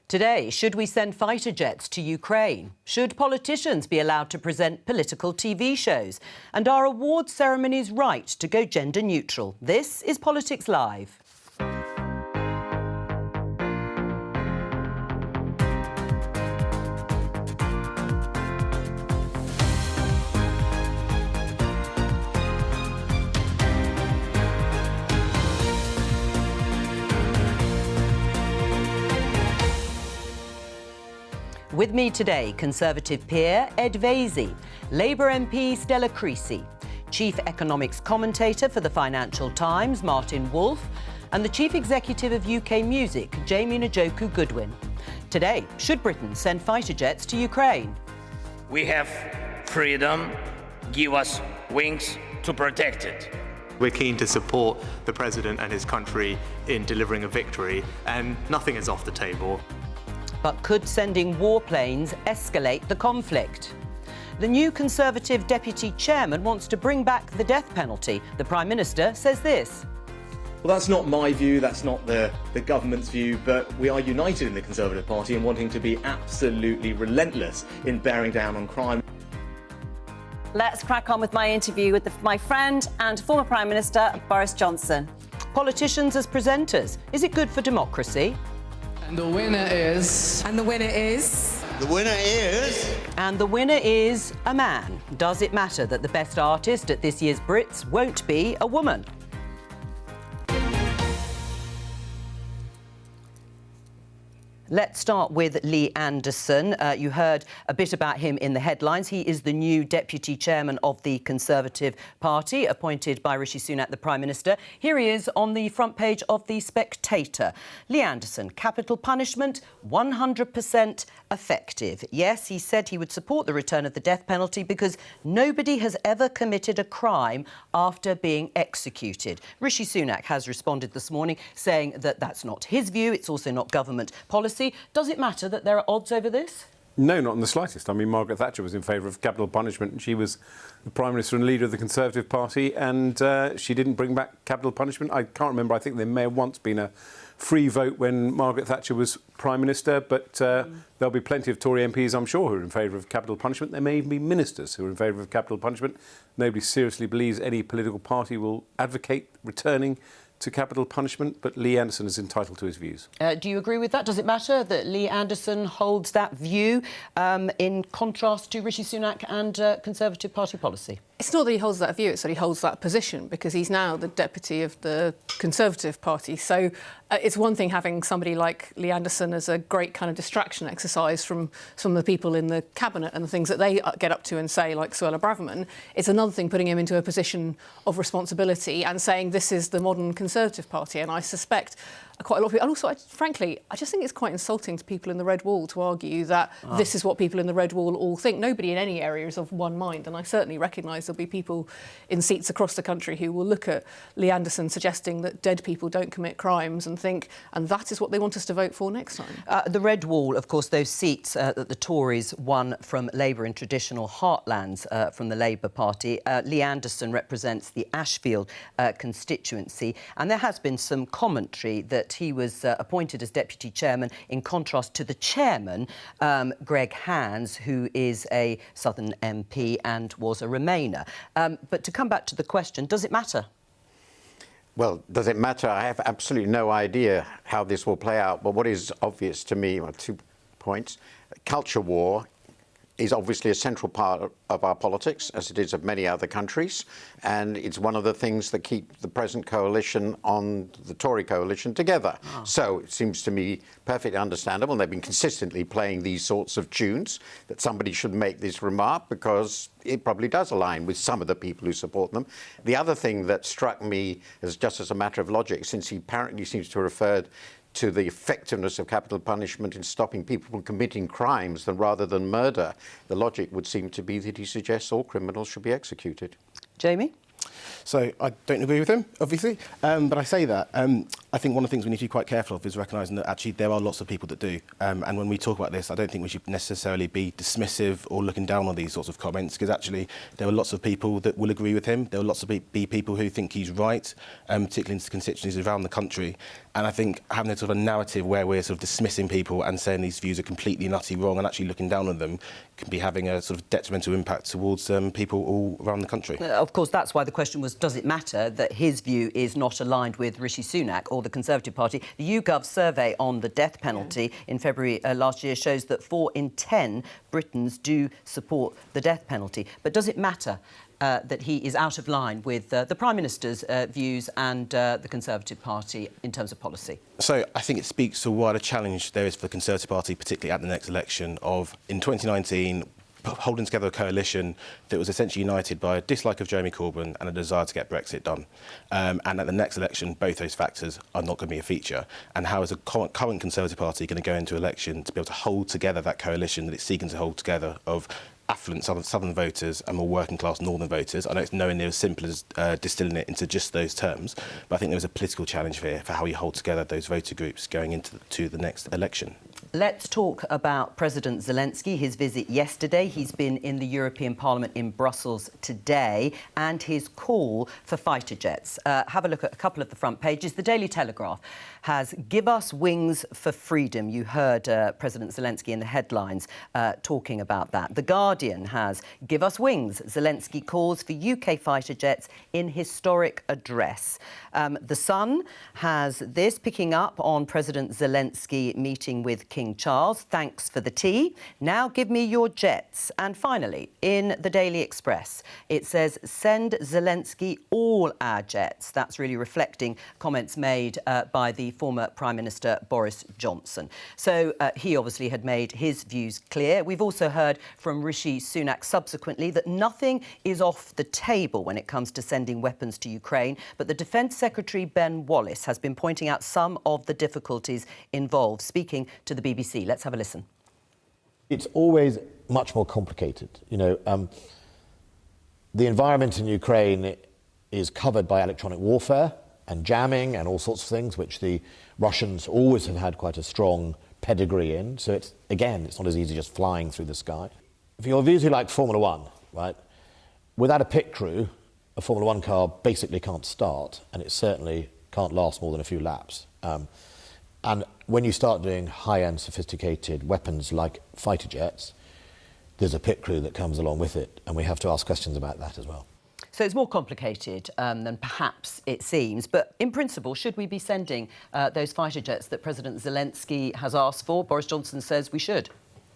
Today, should we send fighter jets to Ukraine? Should politicians be allowed to present political TV shows? And are awards ceremonies right to go gender neutral? This is Politics Live. With me today, Conservative peer Ed Vaizey, Labour MP Stella Creasy, Chief Economics Commentator for the Financial Times, Martin Wolfe, and the Chief Executive of UK Music, Jamie Njoku Goodwin. Today, should Britain send fighter jets to Ukraine? We have freedom, give us wings to protect it. We're keen to support the President and his country in delivering a victory, and nothing is off the table. But could sending warplanes escalate the conflict? The new Conservative Deputy Chairman wants to bring back the death penalty. The Prime Minister says this. Well, that's not my view, that's not the government's view, but we are united in the Conservative Party in wanting to be absolutely relentless in bearing down on crime. Let's crack on with my interview with my friend and former Prime Minister, Boris Johnson. Politicians as presenters. Is it good for democracy? And the winner is... And the winner is... The winner is... And the winner is a man. Does it matter that the best artist at this year's Brits won't be a woman? Let's start with Lee Anderson. You heard a bit about him in the headlines. He is the new Deputy Chairman of the Conservative Party, appointed by Rishi Sunak, the Prime Minister. Here he is on the front page of The Spectator. Lee Anderson, capital punishment, 100% effective. Yes, he said he would support the return of the death penalty because nobody has ever committed a crime after being executed. Rishi Sunak has responded this morning saying that that's not his view. It's also not government policy. Does it matter that there are odds over this? No, not in the slightest. I mean, Margaret Thatcher was in favour of capital punishment and she was the Prime Minister and leader of the Conservative Party, and she didn't bring back capital punishment. I can't remember. I think there may have once been a free vote when Margaret Thatcher was Prime Minister, but there'll be plenty of Tory MPs, I'm sure, who are in favour of capital punishment. There may even be ministers who are in favour of capital punishment. Nobody seriously believes any political party will advocate returning to capital punishment, but Lee Anderson is entitled to his views. Do you agree with that? Does it matter that Lee Anderson holds that view in contrast to Rishi Sunak and Conservative Party policy? It's not that he holds that view, it's that he holds that position, because he's now the deputy of the Conservative Party. So it's one thing having somebody like Lee Anderson as a great kind of distraction exercise from some of the people in the cabinet and the things that they get up to and say, like Suella Braverman. It's another thing putting him into a position of responsibility and saying this is the modern Conservative Party. And I suspect quite a lot of people... And also, frankly, I just think it's quite insulting to people in the Red Wall to argue that this is what people in the Red Wall all think. Nobody in any area is of one mind, and I certainly recognise there'll be people in seats across the country who will look at Lee Anderson suggesting that dead people don't commit crimes and think, and that is what they want us to vote for next time. The Red Wall, of course, those seats that the Tories won from Labour in traditional heartlands from the Labour Party. Lee Anderson represents the Ashfield constituency, and there has been some commentary that he was appointed as Deputy Chairman in contrast to the Chairman, Greg Hands, who is a Southern MP and was a Remainer. But to come back to the question, does it matter? Well, does it matter? I have absolutely no idea how this will play out, but what is obvious to me are 2 points. Culture war is obviously a central part of our politics, as it is of many other countries, and it's one of the things that keep the present coalition on the Tory coalition together. So it seems to me perfectly understandable, and they've been consistently playing these sorts of tunes, that somebody should make this remark because it probably does align with some of the people who support them. The other thing that struck me as just as a matter of logic, since he apparently seems to have referred to the effectiveness of capital punishment in stopping people from committing crimes rather than murder, the logic would seem to be that he suggests all criminals should be executed. Jamie? So I don't agree with him, obviously, but I say that. I think one of the things we need to be quite careful of is recognising that actually there are lots of people that do. And when we talk about this, I don't think we should necessarily be dismissive or looking down on these sorts of comments, because actually there are lots of people that will agree with him. There are lots of people who think he's right, particularly in constituencies around the country. And I think having a sort of a narrative where we're sort of dismissing people and saying these views are completely and utterly wrong and actually looking down on them can be having a sort of detrimental impact towards people all around the country. Of course, that's why the question was, does it matter that his view is not aligned with Rishi Sunak or the Conservative Party? The YouGov survey on the death penalty in February last year shows that 4 in 10 Britons do support the death penalty. But does it matter that he is out of line with the Prime Minister's views and the Conservative Party in terms of policy? So I think it speaks to what a challenge there is for the Conservative Party, particularly at the next election, of, in 2019, holding together a coalition that was essentially united by a dislike of Jeremy Corbyn and a desire to get Brexit done. And at the next election, both those factors are not going to be a feature. And how is a current Conservative Party going to go into election to be able to hold together that coalition that it's seeking to hold together of affluent southern voters and more working class northern voters? I know it's nowhere near as simple as distilling it into just those terms, but I think there's a political challenge here for how you hold together those voter groups going into the next election. Let's talk about President Zelensky, his visit yesterday. He's been in the European Parliament in Brussels today, and his call for fighter jets. Have a look at a couple of the front pages. The Daily Telegraph has "Give us wings for freedom." You heard President Zelensky in the headlines talking about that. The Guardian has "Give us wings. Zelensky calls for UK fighter jets in historic address." The Sun has this, picking up on President Zelensky meeting with King Charles. "Thanks for the tea. Now give me your jets." And finally, in the Daily Express, it says, "Send Zelensky all our jets." That's really reflecting comments made by the former Prime Minister Boris Johnson. So he obviously had made his views clear. We've also heard from Rishi Sunak subsequently that nothing is off the table when it comes to sending weapons to Ukraine, but the Defence Secretary Ben Wallace has been pointing out some of the difficulties involved, speaking to the BBC. Let's have a listen. It's always much more complicated. The environment in Ukraine is covered by electronic warfare and jamming and all sorts of things, which the Russians always have had quite a strong pedigree in. So it's not as easy just flying through the sky. For your viewers who like Formula One, right, without a pit crew, a Formula One car basically can't start, and it certainly can't last more than a few laps. And when you start doing high-end sophisticated weapons like fighter jets, there's a pit crew that comes along with it, and we have to ask questions about that as well. So it's more complicated than perhaps it seems. But in principle, should we be sending those fighter jets that President Zelensky has asked for? Boris Johnson says we should.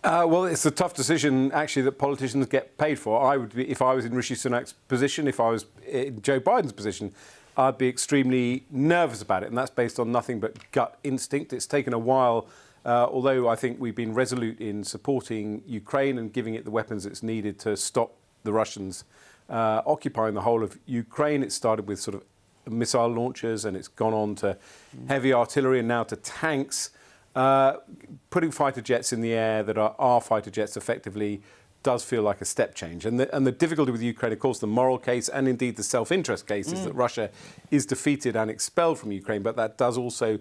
Well, it's a tough decision, actually, that politicians get paid for. I would be, if I was in Rishi Sunak's position, if I was in Joe Biden's position, I'd be extremely nervous about it. And that's based on nothing but gut instinct. It's taken a while, although I think we've been resolute in supporting Ukraine and giving it the weapons it's needed to stop the Russians occupying the whole of Ukraine. It started with sort of missile launchers, and it's gone on to heavy artillery and now to tanks. Putting fighter jets in the air that are our fighter jets effectively does feel like a step change. And the difficulty with Ukraine, of course, the moral case and indeed the self-interest case is that Russia is defeated and expelled from Ukraine, but that does also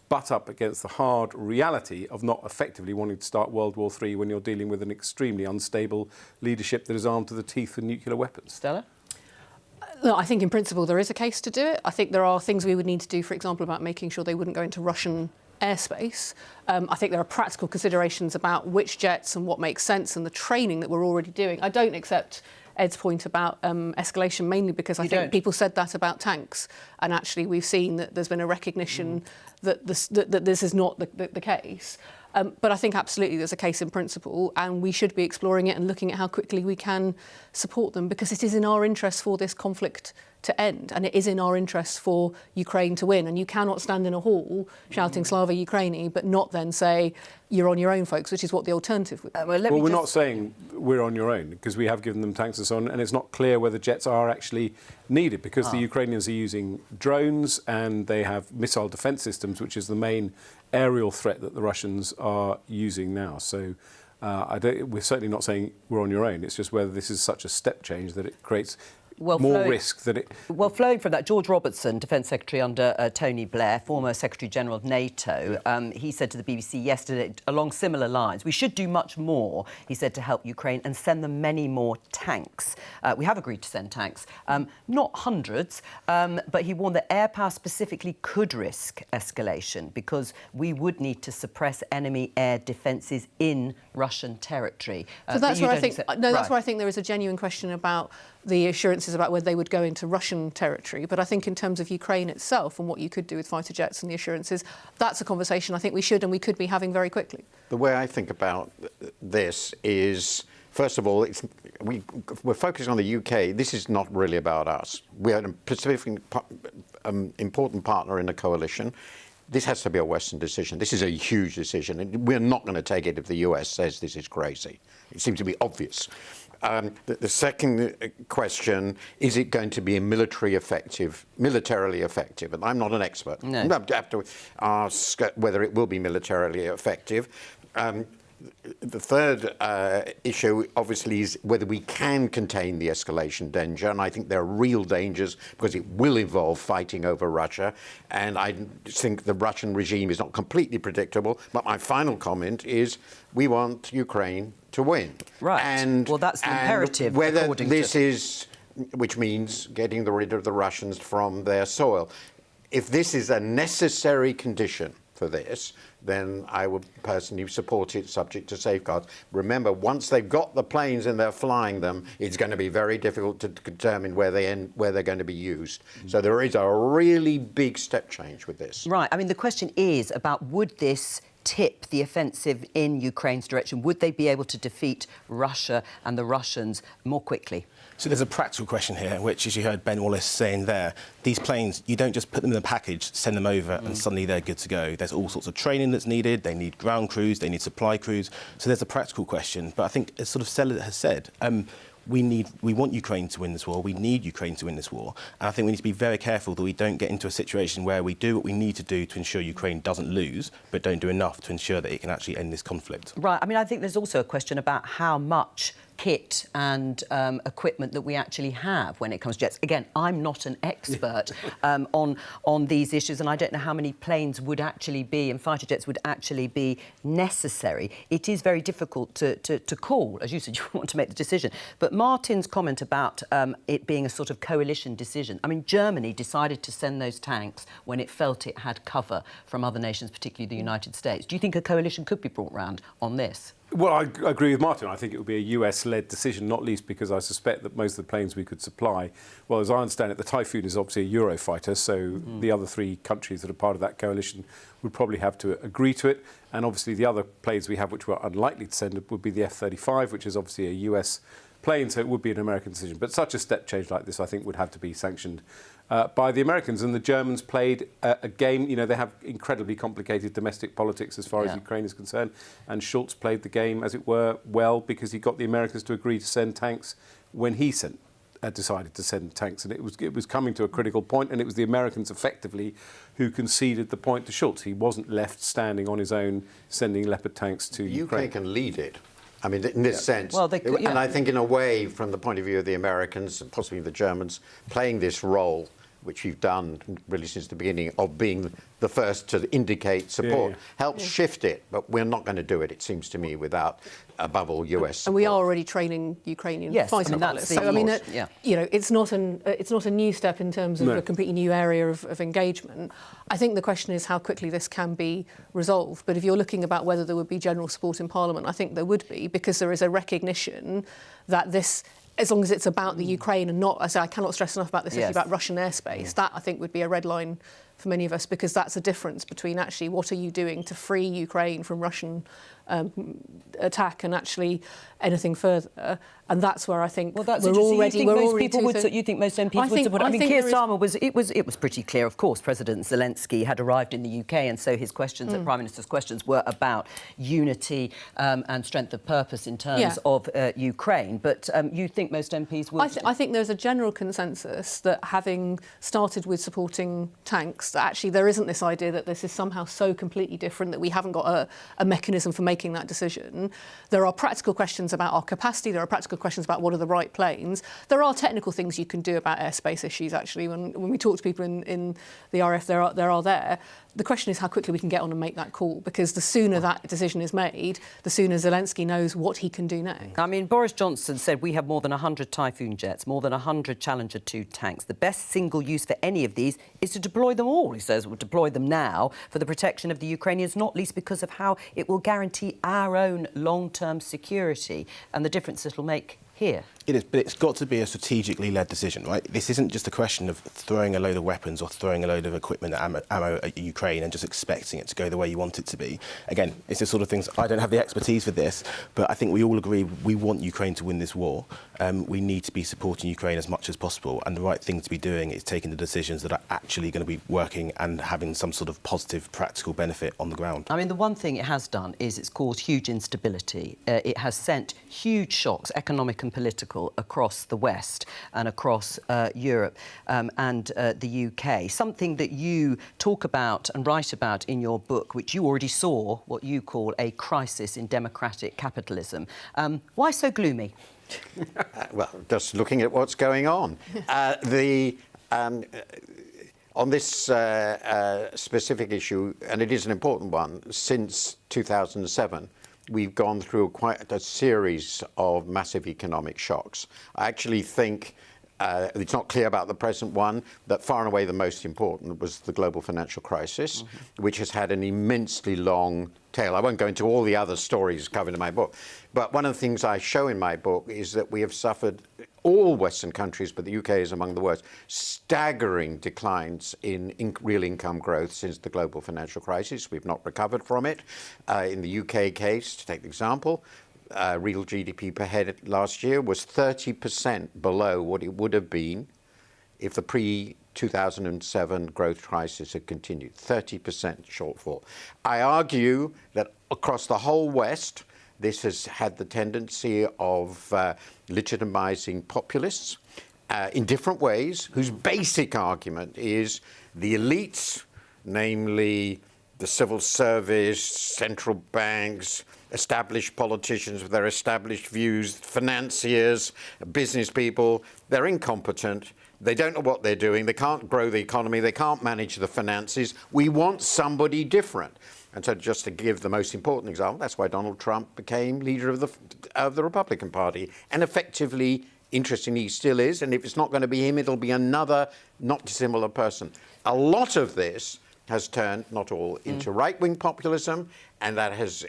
butt up against the hard reality of not effectively wanting to start World War III when you're dealing with an extremely unstable leadership that is armed to the teeth with nuclear weapons. Stella? Look, I think in principle there is a case to do it. I think there are things we would need to do, for example, about making sure they wouldn't go into Russian airspace. I think there are practical considerations about which jets and what makes sense and the training that we're already doing. I don't accept Ed's point about escalation, mainly because I think people said that about tanks, and actually we've seen that there's been a recognition that this is not the case. But I think absolutely there's a case in principle, and we should be exploring it and looking at how quickly we can support them, because it is in our interest for this conflict to end, and it is in our interest for Ukraine to win. And you cannot stand in a hall shouting Slava Ukraini, but not then say you're on your own, folks, which is what the alternative would be. Well, we're not saying we're on your own, because we have given them tanks and so on, and it's not clear whether jets are actually needed, because the Ukrainians are using drones and they have missile defence systems, which is the main aerial threat that the Russians are using now. So we're certainly not saying we're on your own. It's just whether this is such a step change that it creates risk than it... Well, flowing from that, George Robertson, Defence Secretary under Tony Blair, former Secretary-General of NATO, he said to the BBC yesterday, along similar lines, we should do much more, he said, to help Ukraine and send them many more tanks. We have agreed to send tanks, not hundreds, but he warned that air power specifically could risk escalation because we would need to suppress enemy air defences in Russian territory. So that's where I think that's where I think there is a genuine question about the assurances about whether they would go into Russian territory. But I think in terms of Ukraine itself and what you could do with fighter jets and the assurances, that's a conversation I think we should and we could be having very quickly. The way I think about this is, first of all, we're focusing on the UK. This is not really about us. We are a Pacific important partner in the coalition. This has to be a Western decision. This is a huge decision, and we're not going to take it if the US says this is crazy. It seems to be obvious. The second question, is it going to be militarily effective? And I'm not an expert. No. I have to ask whether it will be militarily effective. The third issue, obviously, is whether we can contain the escalation danger. And I think there are real dangers because it will involve fighting over Russia. And I think the Russian regime is not completely predictable. But my final comment is we want Ukraine to win. Right. And, well, that's the imperative. Whether this is, which means getting rid of the Russians from their soil. If this is a necessary condition for this, then I would personally support it subject to safeguards. Remember, once they've got the planes and they're flying them, it's going to be very difficult to determine where they're going to be used. So there is a really big step change with this. Right. I mean, the question is about would this tip the offensive in Ukraine's direction? Would they be able to defeat Russia and the Russians more quickly? So there's a practical question here, which, as you heard Ben Wallace saying there, these planes, you don't just put them in a package, send them over, and suddenly they're good to go. There's all sorts of training that's needed. They need ground crews, they need supply crews. So there's a practical question. But I think, as sort of Stella has said, we want Ukraine to win this war. We need Ukraine to win this war. And I think we need to be very careful that we don't get into a situation where we do what we need to do to ensure Ukraine doesn't lose, but don't do enough to ensure that it can actually end this conflict. Right. I mean, I think there's also a question about how much kit and equipment that we actually have when it comes to jets. Again, I'm not an expert on these issues, and I don't know how many planes would actually be and fighter jets would actually be necessary. It is very difficult to call. As you said, you want to make the decision. But Martin's comment about it being a sort of coalition decision. I mean, Germany decided to send those tanks when it felt it had cover from other nations, particularly the United States. Do you think a coalition could be brought round on this? Well, I agree with Martin. I think it would be a US-led decision, not least because I suspect that most of the planes we could supply, well, as I understand it, the Typhoon is obviously a Eurofighter, so the other three countries that are part of that coalition would probably have to agree to it. And obviously the other planes we have, which we're unlikely to send, would be the F-35, which is obviously a US plane, so it would be an American decision. But such a step change like this, I think, would have to be sanctioned by the Americans. And the Germans played a game. You know, they have incredibly complicated domestic politics as far as Ukraine is concerned. And Schultz played the game, as it were, well, because he got the Americans to agree to send tanks when he decided to send tanks. And it was coming to a critical point, and it was the Americans, effectively, who conceded the point to Schultz. He wasn't left standing on his own, sending Leopard tanks to Ukraine. UK can lead it. I mean, in this sense, well, and I think in a way, from the point of view of the Americans and possibly the Germans, playing this role, which you've done really since the beginning, of being the first to indicate support, helps shift it. But we're not going to do it, it seems to me, without, above all, US support. And we are already training Ukrainian fighter pilots. So, I mean, you know, it's not a new step in terms of a completely new area of engagement. I think the question is how quickly this can be resolved. But if you're looking about whether there would be general support in Parliament, I think there would be, because there is a recognition that this, as long as it's about the Ukraine and not, as I cannot stress enough about this issue about Russian airspace, that I think would be a red line for many of us, because that's a difference between actually what are you doing to free Ukraine from Russian attack and actually anything further. And that's where I think we're already... You think most MPs would support it? I mean, Keir Starmer it was pretty clear, of course, President Zelensky had arrived in the UK, and so his questions, Prime Minister's questions, were about unity and strength of purpose in terms of Ukraine. But you think most MPs would... I think there's a general consensus that having started with supporting tanks, that actually there isn't this idea that this is somehow so completely different that we haven't got a mechanism for making making that decision. There are practical questions about our capacity. There are practical questions about what are the right planes. There are technical things you can do about airspace issues, actually. When we talk to people in the RF, there are there. The question is how quickly we can get on and make that call, because the sooner that decision is made, the sooner Zelensky knows what he can do next. I mean, Boris Johnson said we have more than 100 Typhoon jets, more than 100 Challenger 2 tanks. The best single use for any of these is to deploy them all. He says we'll deploy them now for the protection of the Ukrainians, not least because of how it will guarantee our own long-term security and the difference it'll make here. It is, but it's got to be a strategically led decision, right? This isn't just a question of throwing a load of weapons or throwing a load of equipment and ammo at Ukraine and just expecting it to go the way you want it to be. Again, it's the sort of things, I don't have the expertise for this, but I think we all agree we want Ukraine to win this war. We need to be supporting Ukraine as much as possible, and the right thing to be doing is taking the decisions that are actually going to be working and having some sort of positive, practical benefit on the ground. I mean, the one thing it has done is it's caused huge instability. It has sent huge shocks, economic and political, across the West and across Europe and the UK. Something that you talk about and write about in your book, which you already saw, what you call a crisis in democratic capitalism. Why so gloomy? Well, just looking at what's going on. On this specific issue, and it is an important one, since 2007, we've gone through quite a series of massive economic shocks. I actually think it's not clear about the present one, that far and away the most important was the global financial crisis, which has had an immensely long tail. I won't go into all the other stories covered in my book, but one of the things I show in my book is that we have suffered, all Western countries, but the UK is among the worst, staggering declines in real income growth since the global financial crisis. We've not recovered from it. In the UK case, to take the example, real GDP per head last year was 30% below what it would have been if the pre-2007 growth crisis had continued. 30% shortfall. I argue that across the whole West, this has had the tendency of legitimizing populists in different ways, whose basic argument is the elites, namely the civil service, central banks, established politicians with their established views, financiers, business people, they're incompetent. They don't know what they're doing. They can't grow the economy. They can't manage the finances. We want somebody different. And so just to give the most important example, that's why Donald Trump became leader of the Republican Party. And effectively, interestingly, he still is. And if it's not going to be him, it'll be another not dissimilar person. A lot of this has turned, not all, into right-wing populism, and that has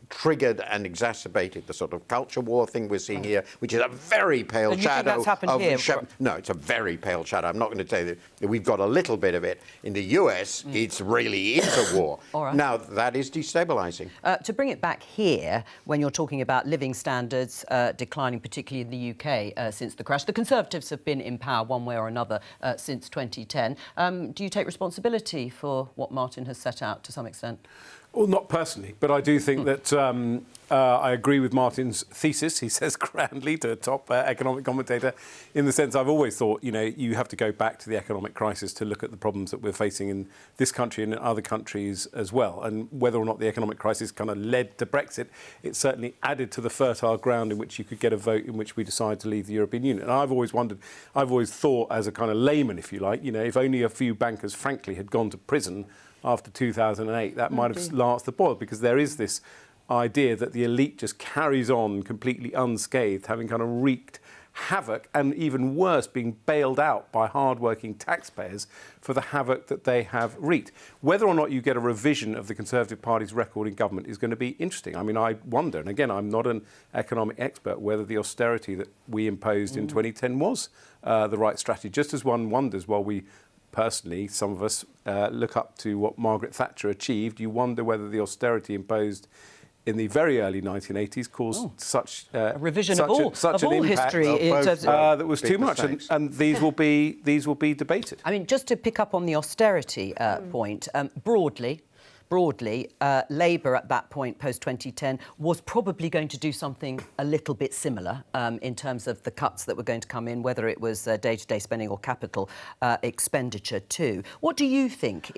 triggered and exacerbated the sort of culture war thing we're seeing here, which is a very pale shadow. You think that's happened here? No, it's a very pale shadow. I'm not going to tell you that we've got a little bit of it. In the US, it's really is a war. All right. Now, that is destabilising. To bring it back here, when you're talking about living standards declining, particularly in the UK since the crash, the Conservatives have been in power one way or another since 2010. Do you take responsibility for what Martin has set out to some extent? Well, not personally, but I do think that I agree with Martin's thesis. He says grandly to a top economic commentator, in the sense I've always thought, you have to go back to the economic crisis to look at the problems that we're facing in this country and in other countries as well. And whether or not the economic crisis kind of led to Brexit, it certainly added to the fertile ground in which you could get a vote in which we decide to leave the European Union. And I've always thought as a kind of layman, if you like, if only a few bankers, frankly, had gone to prison after 2008, that might have lasted the boil, because there is this idea that the elite just carries on completely unscathed, having kind of wreaked havoc, and even worse, being bailed out by hard-working taxpayers for the havoc that they have wreaked. Whether or not you get a revision of the Conservative Party's record in government is going to be interesting. I mean, I wonder, and again, I'm not an economic expert, whether the austerity that we imposed in 2010 was the right strategy, just as one wonders while we personally, some of us look up to what Margaret Thatcher achieved. You wonder whether the austerity imposed in the very early 1980s caused such a revision of all an impact history that was too much, and these will be debated. I mean, just to pick up on the austerity point, broadly, broadly, Labour at that point, post-2010, was probably going to do something a little bit similar in terms of the cuts that were going to come in, whether it was day-to-day spending or capital expenditure too. What do you think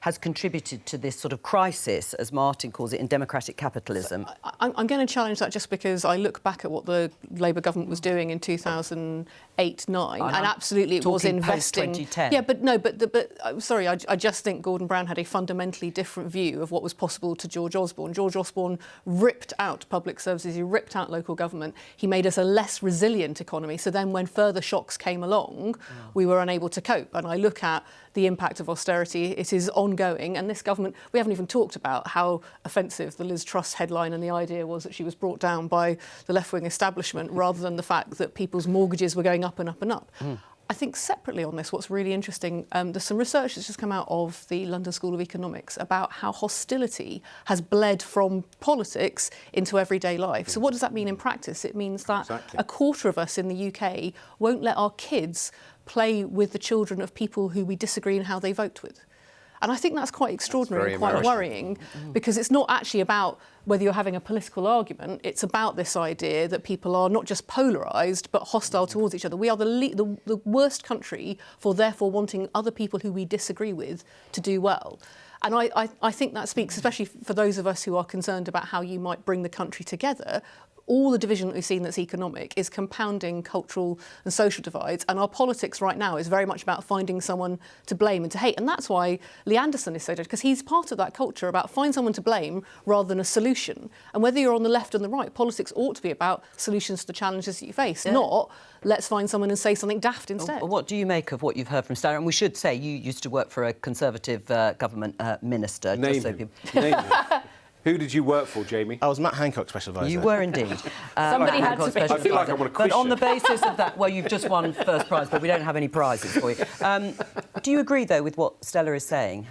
has contributed to this sort of crisis, as Martin calls it, in democratic capitalism? So I'm going to challenge that just because I look back at what the Labour government was doing in 2008-9, and absolutely it was investing. Yeah, but no, but I'm sorry, I just think Gordon Brown had a fundamentally different view of what was possible to George Osborne. George Osborne ripped out public services, he ripped out local government, he made us a less resilient economy. So then when further shocks came along, we were unable to cope. And I look at the impact of austerity, it is ongoing. And this government, we haven't even talked about how offensive the Liz Truss headline and the idea was that she was brought down by the left-wing establishment rather than the fact that people's mortgages were going up and up and up. I think separately on this, what's really interesting, there's some research that's just come out of the London School of Economics about how hostility has bled from politics into everyday life. So what does that mean in practice? It means that a quarter of us in the UK won't let our kids play with the children of people who we disagree in how they vote with. And I think that's quite extraordinary and quite worrying, because it's not actually about whether you're having a political argument. It's about this idea that people are not just polarised, but hostile towards each other. We are the worst country for therefore wanting other people who we disagree with to do well. And I think that speaks, especially for those of us who are concerned about how you might bring the country together. All the division that we've seen that's economic is compounding cultural and social divides, and our politics right now is very much about finding someone to blame and to hate. And that's why Lee Anderson is so good, because he's part of that culture about find someone to blame rather than a solution. And whether you're on the left and the right, politics ought to be about solutions to the challenges that you face, not let's find someone and say something daft instead. What do you make of what you've heard from Stella? And we should say you used to work for a Conservative government minister. Name just so him. people... Name him. Who did you work for, Jamie? I was Matt Hancock's special advisor. You were indeed. Somebody had to be. I feel like I want to quiz But on the basis of that, well, you've just won first prize, but we don't have any prizes for you. Do you agree, though, with what Stella is saying?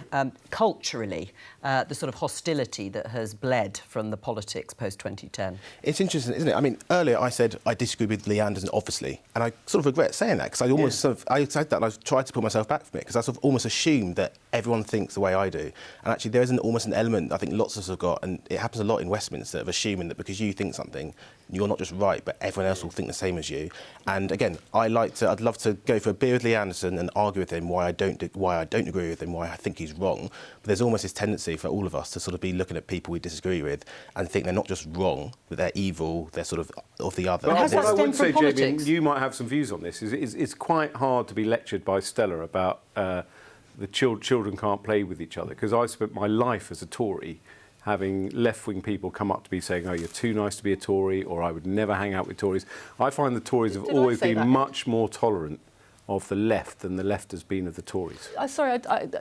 Culturally, the sort of hostility that has bled from the politics post-2010? It's interesting, isn't it? I mean, earlier I said I disagree with Lee Anderson, obviously, and I sort of regret saying that, because I almost I said that and I tried to put myself back from it, because I sort of almost assumed that everyone thinks the way I do. And actually there is almost an element I think lots of us have got, and it happens a lot in Westminster, of assuming that because you think something, you're not just right, but everyone else will think the same as you. And again, I'd love to go for a beer with Lee Anderson and argue with him why I don't agree with him, why I think he's wrong. But there's almost this tendency for all of us to sort of be looking at people we disagree with and think they're not just wrong, but they're evil, they're sort of the other. But what I would say, Jamie, you might have some views on this, is it's quite hard to be lectured by Stella about the children can't play with each other, because I spent my life as a Tory having left-wing people come up to me saying, oh, you're too nice to be a Tory, or I would never hang out with Tories. I find the Tories have always been much more tolerant of the left than the left has been of the Tories. Sorry,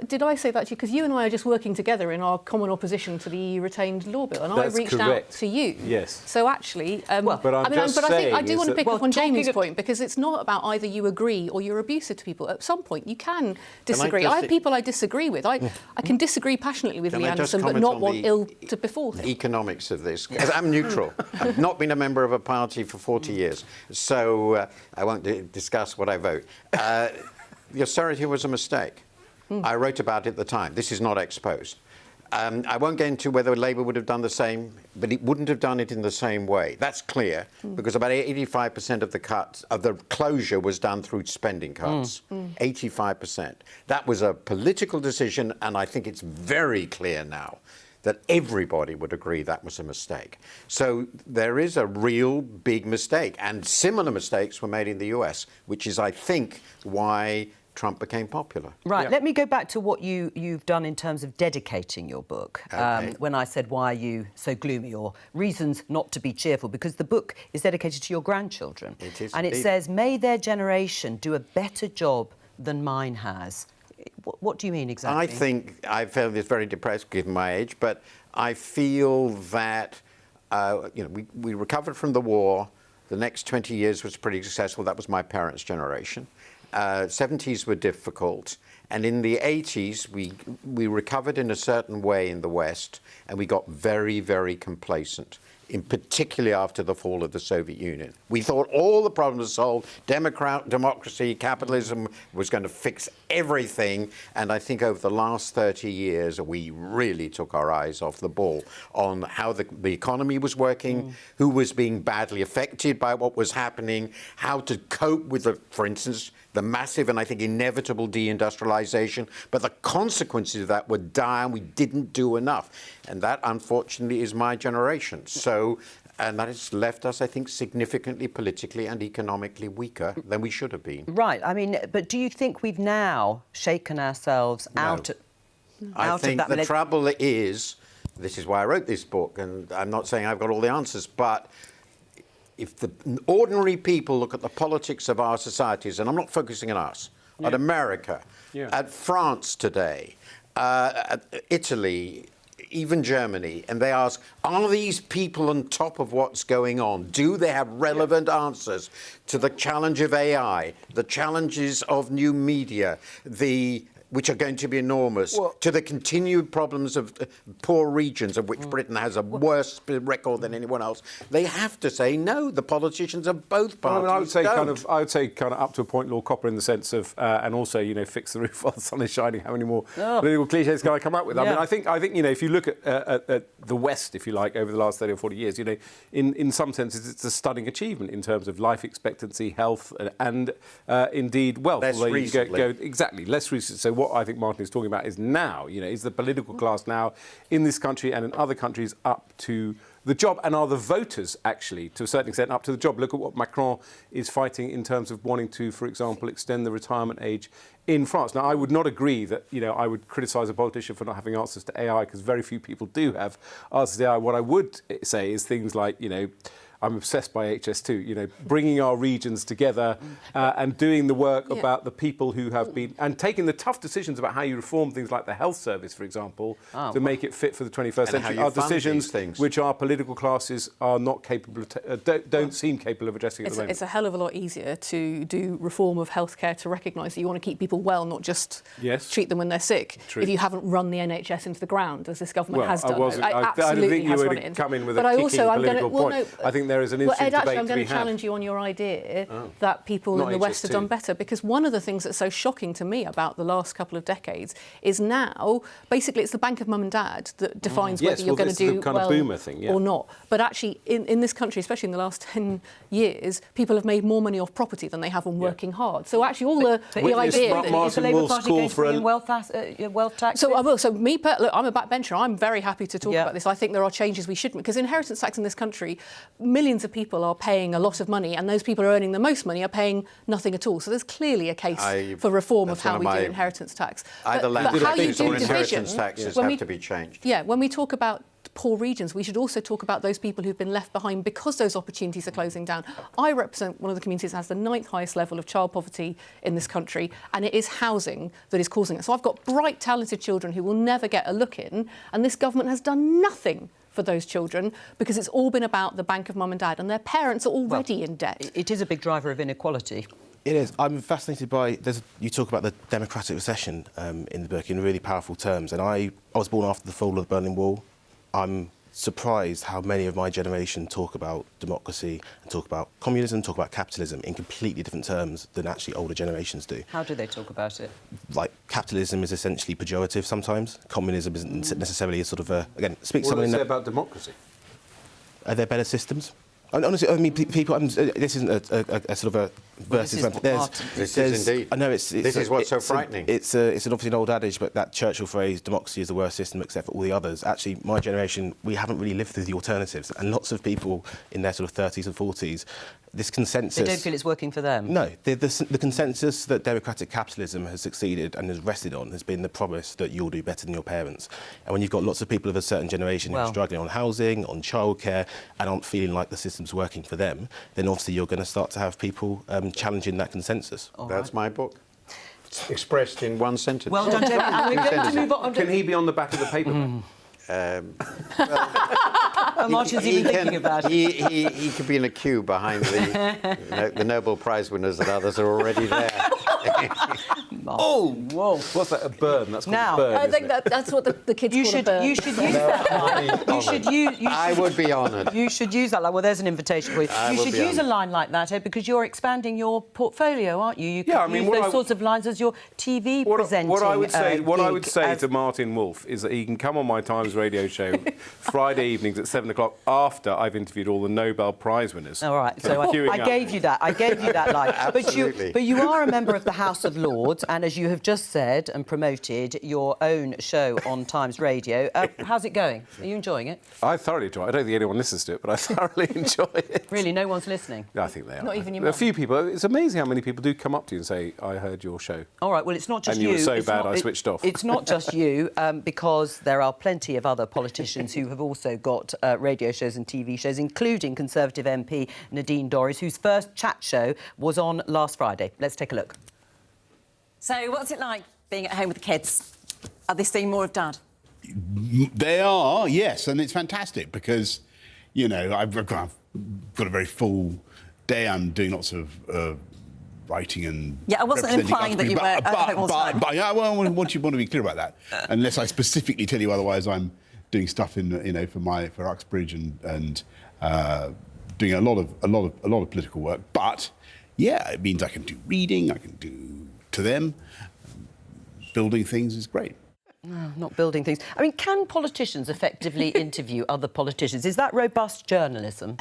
did I say that to you? Because you and I are just working together in our common opposition to the EU retained law bill, and That's I reached correct. out to you. Yes. So actually, but I think I do want to pick up on Jamie's of... point, because it's not about either you agree or you're abusive to people. At some point, you can disagree. I have people I disagree with. I can disagree passionately with Lee Anderson, but not want ill to befall him. Economics of this. I'm neutral. I've not been a member of a party for 40 years, so I won't discuss what I vote. The austerity was a mistake. I wrote about it at the time. This is not exposed. I won't get into whether Labour would have done the same, but it wouldn't have done it in the same way. That's clear, because about 85% of the cuts, of the closure, was done through spending cuts. 85%. That was a political decision, and I think it's very clear now that everybody would agree that was a mistake. So there is a real big mistake, and similar mistakes were made in the US, which is, I think, why Trump became popular. Right, let me go back to what you've done in terms of dedicating your book. Okay. When I said, why are you so gloomy, or reasons not to be cheerful, because the book is dedicated to your grandchildren. It is and indeed. It says, may their generation do a better job than mine has. What do you mean exactly? I think I felt this very depressed given my age, but I feel that we recovered from the war. The next 20 years was pretty successful. That was my parents' generation. 70s were difficult, And in the 80s, we recovered in a certain way in the West, and we got very, very complacent, in particularly after the fall of the Soviet Union. We thought all the problems were solved, democracy, capitalism was going to fix everything, and I think over the last 30 years, we really took our eyes off the ball on how the economy was working, who was being badly affected by what was happening, how to cope with, for instance, the massive and I think inevitable deindustrialization, but the consequences of that were dire, and we didn't do enough. And that, unfortunately, is my generation. So, and that has left us, I think, significantly politically and economically weaker than we should have been. Right. I mean, but do you think we've now shaken ourselves out of I think the trouble is, this is why I wrote this book, and I'm not saying I've got all the answers, but if the ordinary people look at the politics of our societies, and I'm not focusing on us, at America, at France today, at Italy, even Germany, and they ask, are these people on top of what's going on? Do they have relevant answers to the challenge of AI, the challenges of new media, which are going to be enormous, to the continued problems of poor regions, of which Britain has a worse record than anyone else? They have to say no. The politicians of both parties I would say don't. I would say kind of up to a point, Lord Copper, in the sense of, and also, you know, fix the roof while the sun is shining. How many more political cliches can I come up with? I mean, I think you know, if you look at the West, if you like, over the last 30 or 40 years, you know, in some senses, it's a stunning achievement in terms of life expectancy, health, and indeed wealth. Less recently. Exactly, less recently. So what I think Martin is talking about is now, you know, is the political class now in this country and in other countries up to the job, and are the voters actually, to a certain extent, up to the job? Look at what Macron is fighting in terms of wanting to, for example, extend the retirement age in France. Now, I would not agree that, you know, I would criticise a politician for not having answers to AI, because very few people do have answers to AI. What I would say is things like, you know, I'm obsessed by HS2, you know, bringing our regions together and doing the work about the people who have been, and taking the tough decisions about how you reform things like the health service, for example, to make it fit for the 21st century. Are decisions which our political classes are not capable of, don't seem capable of addressing at the moment. It's a hell of a lot easier to do reform of healthcare to recognise that you want to keep people well, not just treat them when they're sick. True. If you haven't run the NHS into the ground, as this government has done. I didn't think you would come in with a kicking political point. I think there is an interesting debate to be had. I'm going to challenge you on your idea that people in the West have done better, because one of the things that's so shocking to me about the last couple of decades is now, basically, it's the bank of mum and dad that defines whether you're going to do kind well of boomer thing, or not. But actually, in this country, especially in the last 10 years, people have made more money off property than they have on working hard. So actually, all the idea that is the Labour Party going to bring in wealth tax? So I will. So me, look, I'm a backbencher. I'm very happy to talk about this. I think there are changes we should make, because inheritance tax in this country, millions of people are paying a lot of money, and those people who are earning the most money are paying nothing at all. So there's clearly a case for reform of how we do inheritance tax. Either land taxes or inheritance taxes have to be changed. Yeah, when we talk about poor regions, we should also talk about those people who've been left behind because those opportunities are closing down. I represent one of the communities that has the 9th highest level of child poverty in this country, and it is housing that is causing it. So I've got bright, talented children who will never get a look in, and this government has done nothing for those children, because it's all been about the bank of mum and dad, and their parents are already in debt. It is a big driver of inequality. It is. I'm fascinated by... you talk about the democratic recession in the book in really powerful terms, and I was born after the fall of the Berlin Wall. I'm surprised how many of my generation talk about democracy and talk about communism, talk about capitalism in completely different terms than actually older generations do. How do they talk about it? Like, capitalism is essentially pejorative sometimes. Communism isn't necessarily a sort of a... Again, speak what do someone... they say about democracy? Are there better systems? Honestly, I mean, people... this isn't a sort of a versus... This is indeed. I know this is what's so frightening. It's obviously an old adage, but that Churchill phrase, democracy is the worst system except for all the others. Actually, my generation, we haven't really lived through the alternatives, and lots of people in their sort of 30s and 40s, this consensus... They don't feel it's working for them? No. The consensus that democratic capitalism has succeeded and has rested on has been the promise that you'll do better than your parents. And when you've got lots of people of a certain generation who are struggling on housing, on childcare, and aren't feeling like the system's working for them, then obviously you're going to start to have people challenging that consensus. That's my book. It's expressed in one sentence. Well done, David. We're going to move on. Can he be on the back of the paperback? Martin's even thinking about it. He could be in a queue behind the Nobel Prize winners that others are already there. Oh, whoa! What's that? A bird? That's called Now, a bird. I think isn't it? that's what the kids You call a should, bird. you should use that line. I would be honoured. You should use that line. Well, there's an invitation for you. I You will should be use a honoured. line like that, because you're expanding your portfolio, aren't you? You can Yeah, I mean, use those sorts of lines as your TV presenting. What I would say, gig to Martin Wolf is that he can come on my Times radio show Friday evenings at 7 o'clock after I've interviewed all the Nobel Prize winners. All right, so I gave you that. I gave you that line. Absolutely. But you are a member of the House of Lords, and as you have just said and promoted your own show on Times Radio. How's it going? Are you enjoying it? I thoroughly enjoy it. I don't think anyone listens to it, but I thoroughly enjoy it. Really, no one's listening? I think they are. Not even your A mum? few people. It's amazing how many people do come up to you and say, I heard your show. All right, well, it's not just And you were so It's bad not- I switched off. It's not just you, because there are plenty of other politicians who have also got radio shows and TV shows, including Conservative MP Nadine Dorries, whose first chat show was on last Friday. Let's take a look. So what's it like being at home with the kids? Are they seeing more of Dad? They are, yes, and it's fantastic because, you know, I've got a very full day. I'm doing lots of writing and Yeah, I wasn't representing implying that you were at home all the time. But yeah, well, I want to be clear about that, unless I specifically tell you otherwise. I'm doing stuff in, you know, for Uxbridge and doing a lot of political work. But yeah, it means I can do reading. I can do to them. Building things is great. Oh, not building things. I mean, can politicians effectively interview other politicians? Is that robust journalism?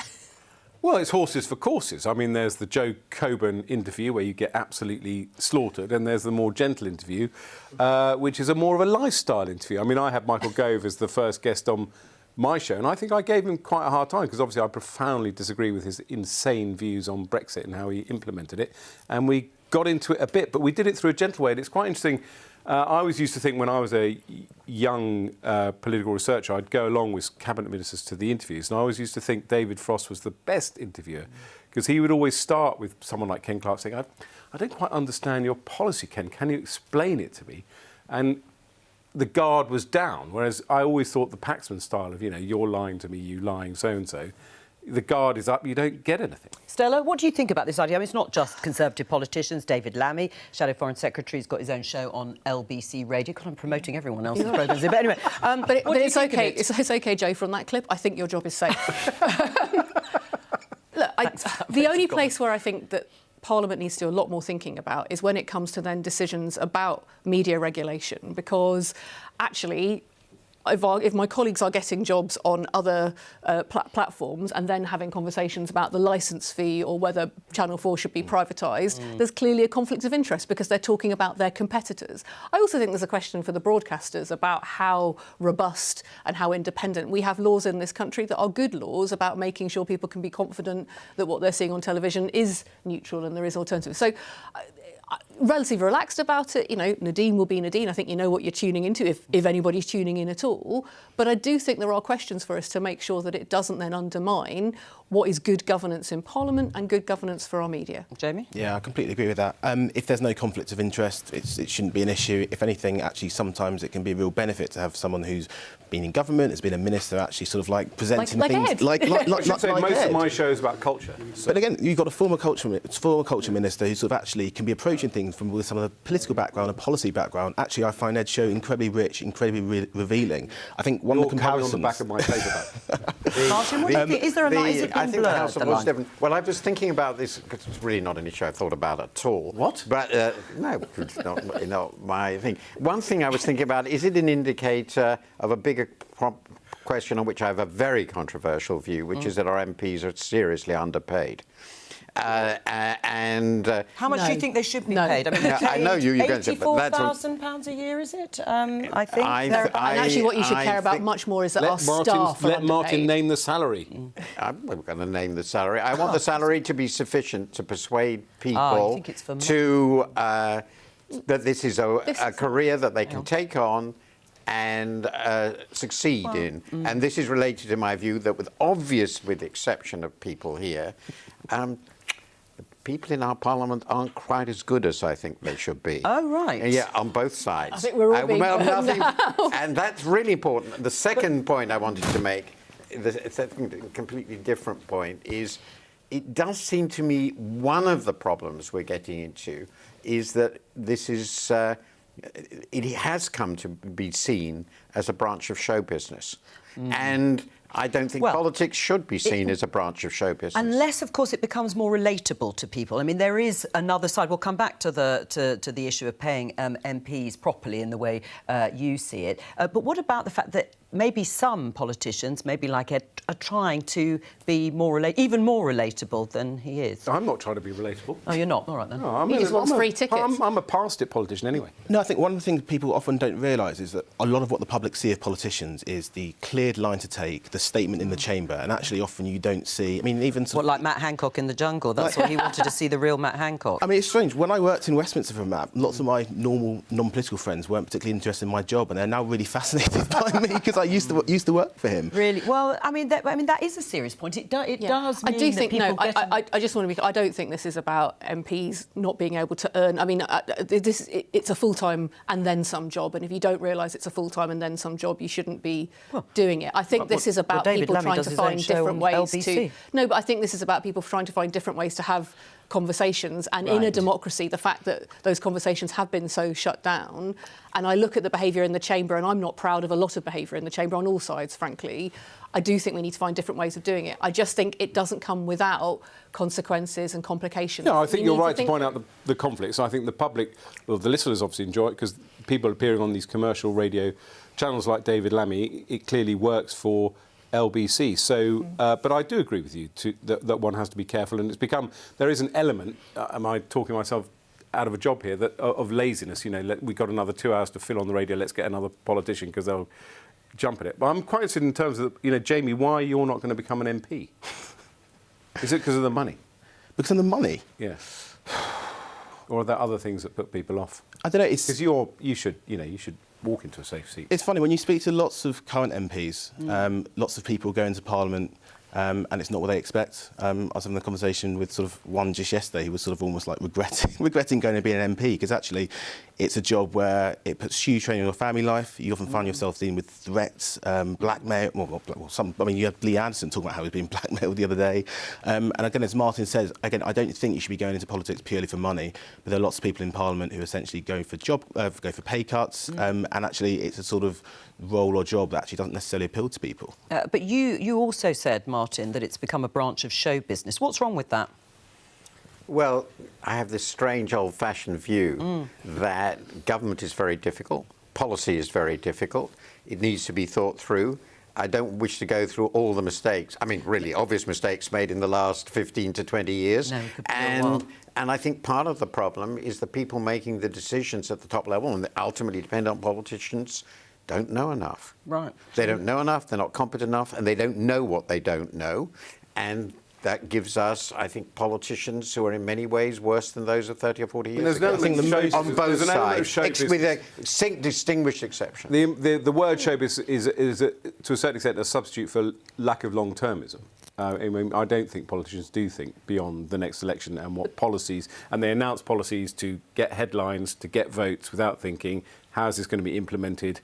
Well, it's horses for courses. I mean, there's the Jo Coburn interview where you get absolutely slaughtered, and there's the more gentle interview, which is more of a lifestyle interview. I mean, I had Michael Gove as the first guest on my show, and I think I gave him quite a hard time because obviously I profoundly disagree with his insane views on Brexit and how he implemented it, and we got into it a bit, but we did it through a gentle way, and it's quite interesting. I always used to think when I was a young political researcher, I'd go along with cabinet ministers to the interviews, and I always used to think David Frost was the best interviewer because he would always start with someone like Ken Clarke saying, I don't quite understand your policy, Ken. Can you explain it to me? And the guard was down, whereas I always thought the Paxman style of, you know, you're lying to me, you lying so-and-so, the guard is up, you don't get anything. Stella, what do you think about this idea? I mean, it's not just Conservative politicians. David Lammy, Shadow Foreign Secretary, has got his own show on LBC Radio. God, I'm promoting everyone else's programmes here. But anyway, but it's okay. It's okay, Joe. From that clip, I think your job is safe. Look, the only place where I think that Parliament needs to do a lot more thinking about is when it comes to then decisions about media regulation, because actually, if my colleagues are getting jobs on other platforms and then having conversations about the licence fee or whether Channel 4 should be privatised, there's clearly a conflict of interest because they're talking about their competitors. I also think there's a question for the broadcasters about how robust and how independent. We have laws in this country that are good laws about making sure people can be confident that what they're seeing on television is neutral and there is alternatives. So relatively relaxed about it. You know, Nadine will be Nadine. I think you know what you're tuning into, if anybody's tuning in at all. But I do think there are questions for us to make sure that it doesn't then undermine what is good governance in Parliament and good governance for our media. Jamie? Yeah, I completely agree with that. If there's no conflict of interest, it shouldn't be an issue. If anything, actually, sometimes it can be a real benefit to have someone who's been in government, has been a minister, actually sort of like presenting things Ed. like I should say most of my show is about culture. But again, you've got a former culture minister who sort of actually can be approaching things from with some of the political background and policy background. Actually, I find Ed's show incredibly rich, incredibly revealing. I think one of the comparisons on the back of my paperback. Martin, what do you think? Is there a line? Is it I been think the House blurred, of the Lords line? different. Well, I was thinking about this because it's really not an issue I thought about at all. What? But no, it's not my thing. One thing I was thinking about, is it an indicator of a bigger question on which I have a very controversial view, which is that our MPs are seriously underpaid. How much do you think they should be paid? I mean, Yeah, I know you're going to say, but that's what- £84,000 a year, is it? I think. And actually, what you should care about much more is that our staff are Let Martin underpaid. name the salary. I'm going to name the salary. I want the salary to be sufficient to persuade people you think it's for more? to that this is a career that they can take on and succeed in. And this is related, in my view, that with the exception of people here, people in our Parliament aren't quite as good as I think they should be. Oh, right. Yeah, on both sides. I think we're all being burned now. And that's really important. The second point I wanted to make, the second completely different point, is it does seem to me one of the problems we're getting into is that this is, it has come to be seen as a branch of show business. And I don't think politics should be seen as a branch of show business. Unless, of course, it becomes more relatable to people. I mean, there is another side. We'll come back to the issue of paying MPs properly in the way you see it. But what about the fact that maybe some politicians, maybe like Ed, are trying to be even more relatable than he is? I'm not trying to be relatable. Oh, you're not? All right, then. No, He just wants free tickets. I'm a past-it politician anyway. No, I think one of the things people often don't realise is that a lot of what the public see of politicians is the cleared line to take, the statement in the chamber, and actually often you don't see... I mean, even... What, like Matt Hancock in The Jungle? That's what he wanted to see, the real Matt Hancock. I mean, it's strange. When I worked in Westminster for Matt, lots of my normal non-political friends weren't particularly interested in my job, and they're now really fascinated by me because I used to work for him. Really? Well, I mean, that is a serious point. It does mean I do think, that people I just want to be... I don't think this is about MPs not being able to earn... I mean, it's a full-time and then some job, and if you don't realise it's a full-time and then some job, you shouldn't be doing it. I think this is about people trying to find different ways to... No, but I think this is about people trying to find different ways to have conversations, and in a democracy, the fact that those conversations have been so shut down, and I look at the behaviour in the chamber, and I'm not proud of a lot of behaviour in the chamber on all sides, frankly. I do think we need to find different ways of doing it. I just think it doesn't come without consequences and complications. No, I think you're right to point out the conflicts. I think the public, well, the listeners obviously enjoy it because people appearing on these commercial radio channels like David Lammy, it clearly works for LBC. So, but I do agree with you that one has to be careful, and it's become... There is an element, am I talking myself out of a job here, that of laziness. You know, we've got another 2 hours to fill on the radio, let's get another politician because they'll jump at it. But I'm quite interested in terms of, you know, Jamie, why you're not going to become an MP? Is it because of the money? Because of the money? Yeah. Or are there other things that put people off? I don't know. Because you should walk into a safe seat. It's funny, when you speak to lots of current MPs, lots of people go into Parliament and it's not what they expect. I was having a conversation with sort of one just yesterday who was sort of almost like regretting going to be an MP, because actually it's a job where it puts huge strain on your family life. You often find yourself dealing with threats, blackmail. I mean, you had Lee Anderson talking about how he was being blackmailed the other day. And again, as Martin says, again, I don't think you should be going into politics purely for money, but there are lots of people in Parliament who are essentially going for go for pay cuts, and actually it's a sort of role or job that actually doesn't necessarily appeal to people. But you also said, Martin, that it's become a branch of show business. What's wrong with that? Well, I have this strange old-fashioned view that government is very difficult, policy is very difficult, it needs to be thought through. I don't wish to go through all the mistakes, I mean, really obvious mistakes made in the last 15 to 20 years. No, and I think part of the problem is the people making the decisions at the top level, and ultimately depend on politicians, don't know enough. Right. They don't know enough, they're not competent enough, and they don't know what they don't know. And that gives us, I think, politicians who are in many ways worse than those of 30 or 40 years ago. On both sides, with a distinguished exception. The word showbiz is to a certain extent, a substitute for lack of long-termism. I mean, I don't think politicians do think beyond the next election and what policies, and they announce policies to get headlines, to get votes, without thinking, how is this going to be implemented?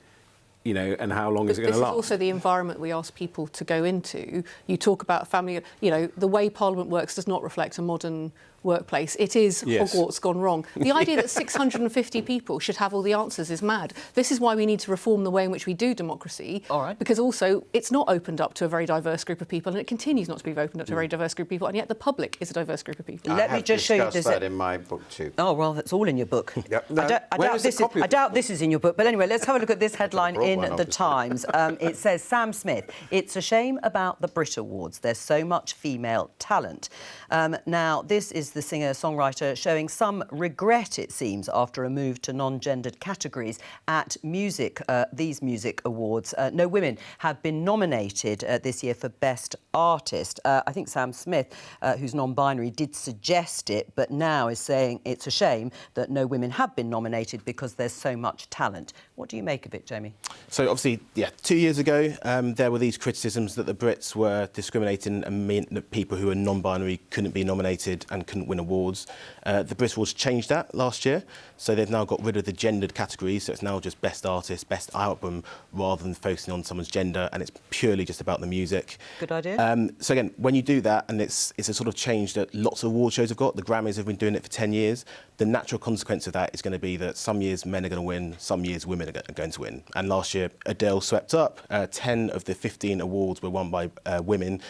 You know, and how long is it going to last? This is also the environment we ask people to go into. You talk about family, you know, the way Parliament works does not reflect a modern workplace. It is Hogwarts gone wrong. The idea that 650 people should have all the answers is mad. This is why we need to reform the way in which we do democracy. All right. Because also it's not opened up to a very diverse group of people, and it continues not to be opened up to a very diverse group of people, and yet the public is a diverse group of people. Let me just show you this. That in my book too. Oh well, that's all in your book. Yep. No, I doubt this is in your book. But anyway, let's have a look at this headline in the Times. It says, Sam Smith, it's a shame about the Brit Awards. There's so much female talent. Now, this is the singer-songwriter showing some regret, it seems, after a move to non-gendered categories at these music awards. No women have been nominated this year for Best Artist. I think Sam Smith, who's non-binary, did suggest it, but now is saying it's a shame that no women have been nominated because there's so much talent. What do you make of it, Jamie? So obviously, 2 years ago, there were these criticisms that the Brits were discriminating and meant that people who were non-binary couldn't be nominated and couldn't don't win awards. The Brit Awards changed that last year, so they've now got rid of the gendered categories, so it's now just best artist, best album, rather than focusing on someone's gender, and it's purely just about the music. Good idea. So again, when you do that, and it's a sort of change that lots of award shows have got, the Grammys have been doing it for 10 years, the natural consequence of that is going to be that some years men are going to win, some years women are going to win. And last year, Adele swept up. 10 of the 15 awards were won by women.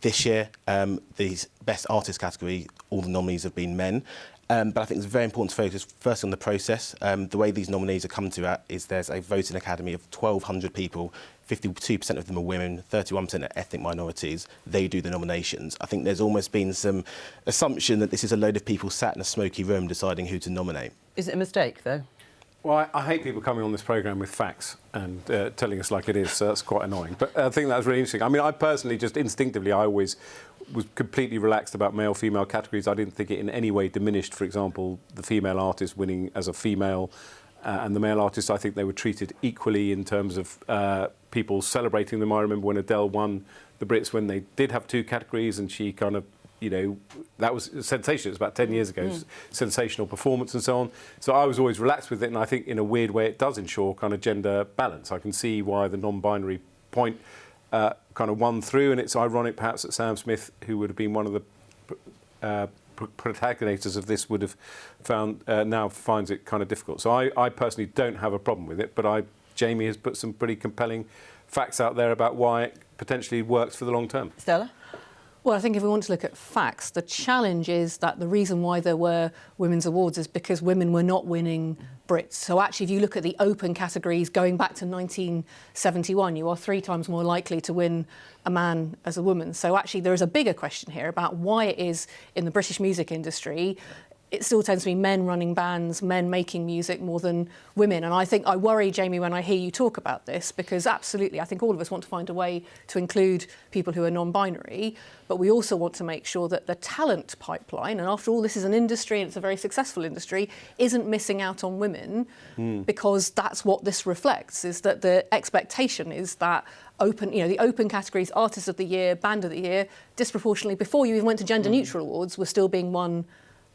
This year, the Best Artist category, all the nominees have been men. But I think it's very important to focus first on the process. The way these nominees are come to that is there's a voting academy of 1,200 people. 52% of them are women, 31% are ethnic minorities. They do the nominations. I think there's almost been some assumption that this is a load of people sat in a smoky room deciding who to nominate. Is it a mistake, though? Well, I hate people coming on this programme with facts and telling us like it is, so that's quite annoying. But I think that's really interesting. I mean, I personally, just instinctively, I always was completely relaxed about male-female categories. I didn't think it in any way diminished, for example, the female artist winning as a female and the male artists. I think they were treated equally in terms of people celebrating them. I remember when Adele won the Brits, when they did have two categories, and she kind of, you know, that was sensational. It was about 10 years ago. Sensational performance and so on. So I was always relaxed with it, and I think in a weird way it does ensure kind of gender balance. I can see why the non-binary point kind of won through, and it's ironic perhaps that Sam Smith, who would have been one of the protagonistors of this, would have found now finds it kind of difficult. So I personally don't have a problem with it, but Jamie has put some pretty compelling facts out there about why it potentially works for the long term. Stella? Well, I think if we want to look at facts, the challenge is that the reason why there were women's awards is because women were not winning Brits. So actually, if you look at the open categories going back to 1971, you are 3 times more likely to win a man as a woman. So actually, there is a bigger question here about why it is in the British music industry it still tends to be men running bands, men making music more than women. And I worry, Jamie, when I hear you talk about this, because absolutely, I think all of us want to find a way to include people who are non-binary, but we also want to make sure that the talent pipeline, and after all, this is an industry, and it's a very successful industry, isn't missing out on women, because that's what this reflects, is that the expectation is that the open categories, Artist of the Year, Band of the Year, disproportionately, before you even went to gender-neutral awards, were still being won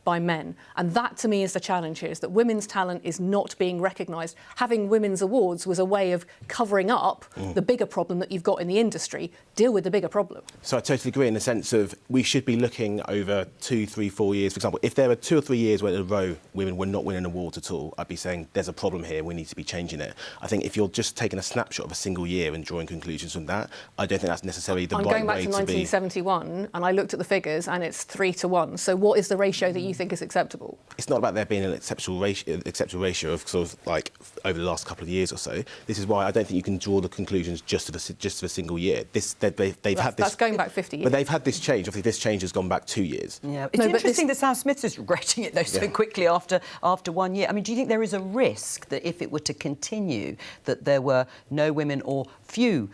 by men. And that, to me, is the challenge here, is that women's talent is not being recognised. Having women's awards was a way of covering up the bigger problem that you've got in the industry. Deal with the bigger problem. So I totally agree in the sense of we should be looking over 2, 3, 4 years. For example, if there were 2 or 3 years where in a row women were not winning awards at all, I'd be saying there's a problem here, we need to be changing it. I think if you're just taking a snapshot of a single year and drawing conclusions from that, I don't think that's necessarily the right way to be. I'm going back to 1971 and I looked at the figures and it's 3-1. So what is the ratio that you think is acceptable? It's not about there being an acceptable ratio of sort of like over the last couple of years or so. This is why I don't think you can draw the conclusions just of a single year. They've had this. That's going back 50 years. But they've had this change. Obviously, this change has gone back 2 years. Yeah, it's interesting that Sam Smith is regretting it though so quickly after 1 year. I mean, do you think there is a risk that if it were to continue, that there were no women or few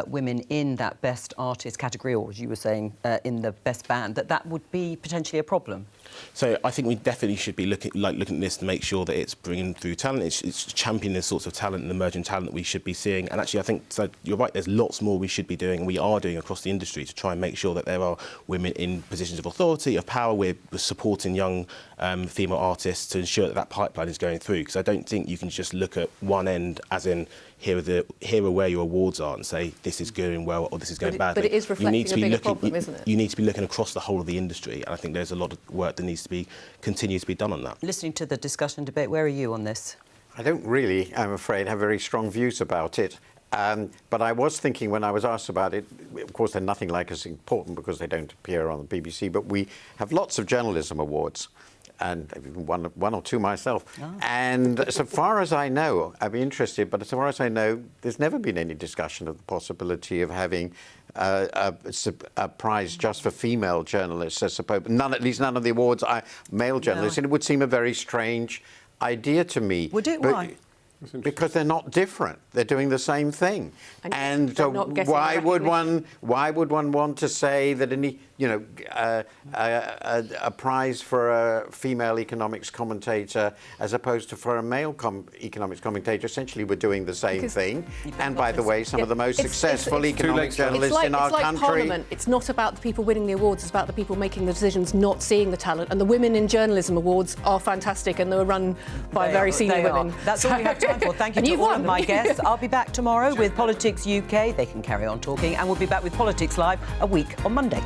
women in that best artist category, or as you were saying, in the best band, that would be potentially a problem? So I think we definitely should be looking at this to make sure that it's bringing through talent, it's championing the sorts of talent and emerging talent that we should be seeing. And actually, I think so you're right. There's lots more we should be doing, and we are doing across the industry to try and make sure that there are women in positions of authority, of power. We're supporting young female artists to ensure that pipeline is going through. Because I don't think you can just look at one end, as in here are where your awards are, and say this is going well or this is going badly. But it is reflecting a bigger problem, isn't it? You need to be looking across the whole of the industry, and I think there's a lot of work that needs to continue to be done on that. Listening to the discussion debate, where are you on this? I don't really, I'm afraid, have very strong views about it. But I was thinking when I was asked about it, of course they're nothing like as important because they don't appear on the BBC, but we have lots of journalism awards. And one or two myself. Oh. And so far as I know, I'd be interested, but as far as I know, there's never been any discussion of the possibility of having a prize just for female journalists, I suppose. At least none of the awards are male journalists. No. And it would seem a very strange idea to me. Would it? Why? Because they're not different. They're doing the same thing. And why would one want to say that a prize for a female economics commentator as opposed to for a male economics commentator. Essentially, we're doing the same thing. And by the way, some of the most successful economic journalists in our country. Parliament. It's not about the people winning the awards, it's about the people making the decisions, not seeing the talent. And the Women in Journalism Awards are fantastic, and they were run by very senior women. That's all we have time for. Thank you to all of my guests. I'll be back tomorrow with Politics UK. They can carry on talking, and we'll be back with Politics Live a week on Monday.